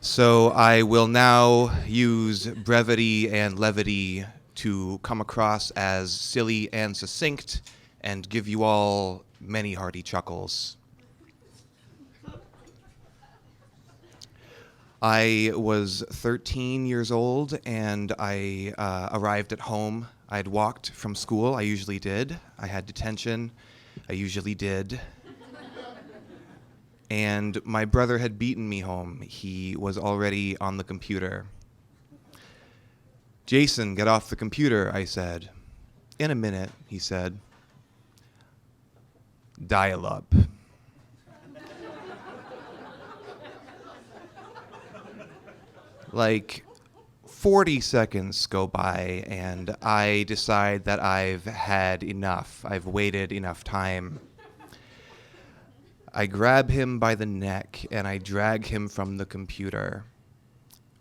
So I will now use brevity and levity to come across as silly and succinct and give you all many hearty chuckles. I was 13 years old and I arrived at home. I'd walked from school. I usually did. I had detention. I usually did. And my brother had beaten me home. He was already on the computer. "Jason, get off the computer," I said. "In a minute," he said. "Dial up." Like 40 seconds go by and I decide that I've had enough. I've waited enough time. I grab him by the neck and I drag him from the computer.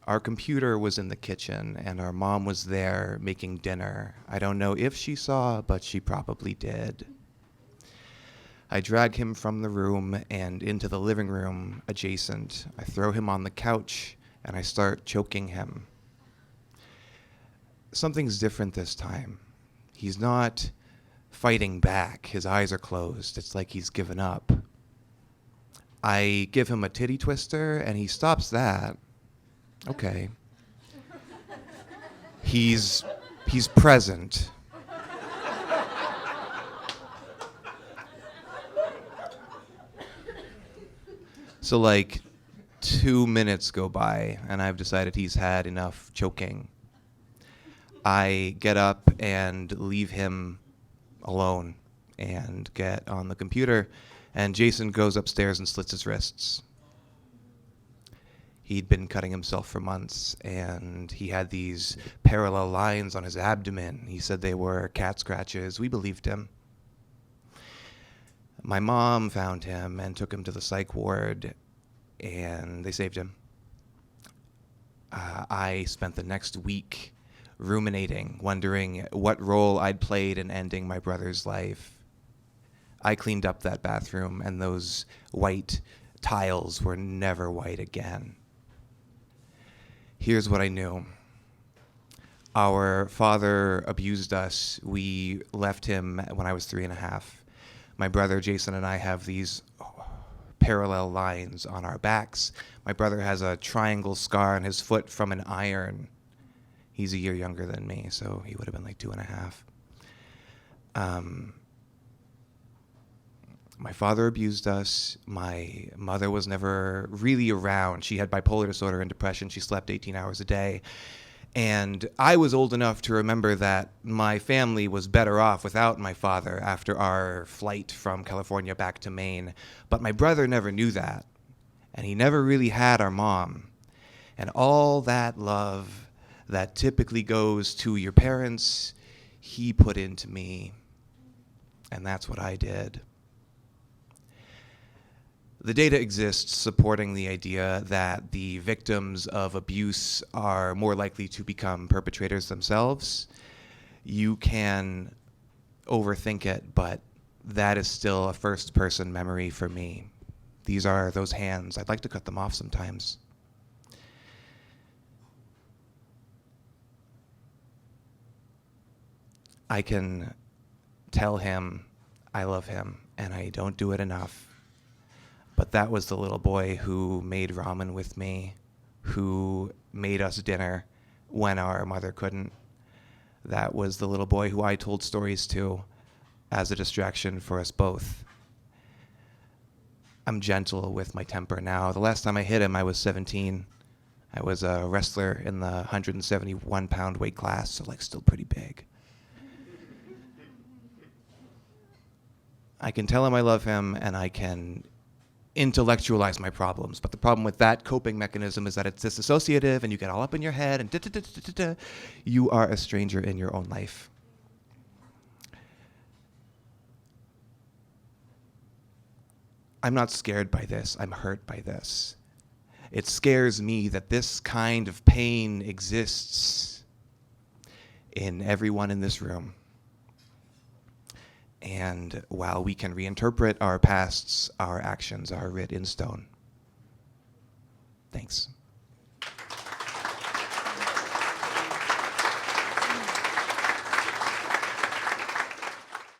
Our computer was in the kitchen and our mom was there making dinner. I don't know if she saw, but she probably did. I drag him from the room and into the living room adjacent. I throw him on the couch and I start choking him. Something's different this time. He's not fighting back. His eyes are closed. It's like he's given up. I give him a titty twister and he stops that. Okay. He's present. So like 2 minutes go by and I've decided he's had enough choking. I get up and leave him alone and get on the computer, and Jason goes upstairs and slits his wrists. He'd been cutting himself for months and he had these parallel lines on his abdomen. He said they were cat scratches. We believed him. My mom found him and took him to the psych ward, and they saved him. I spent the next week ruminating, wondering what role I'd played in ending my brother's life. I cleaned up that bathroom, and those white tiles were never white again. Here's what I knew. Our father abused us. We left him when I was 3.5. My brother Jason and I have these parallel lines on our backs. My brother has a triangle scar on his foot from an iron. He's a year younger than me, so he would have been like 2.5. My father abused us. My mother was never really around. She had bipolar disorder and depression. She slept 18 hours a day. And I was old enough to remember that my family was better off without my father after our flight from California back to Maine. But my brother never knew that. And he never really had our mom. And all that love that typically goes to your parents, he put into me. And that's what I did. The data exists supporting the idea that the victims of abuse are more likely to become perpetrators themselves. You can overthink it, but that is still a first-person memory for me. These are those hands. I'd like to cut them off sometimes. I can tell him I love him, and I don't do it enough. But that was the little boy who made ramen with me, who made us dinner when our mother couldn't. That was the little boy who I told stories to as a distraction for us both. I'm gentle with my temper now. The last time I hit him, I was 17. I was a wrestler in the 171-pound weight class, so like still pretty big. I can tell him I love him, and I can intellectualize my problems. But the problem with that coping mechanism is that it's disassociative and you get all up in your head and you are a stranger in your own life. I'm not scared by this. I'm hurt by this. It scares me that this kind of pain exists in everyone in this room. And while we can reinterpret our pasts, our actions are writ in stone.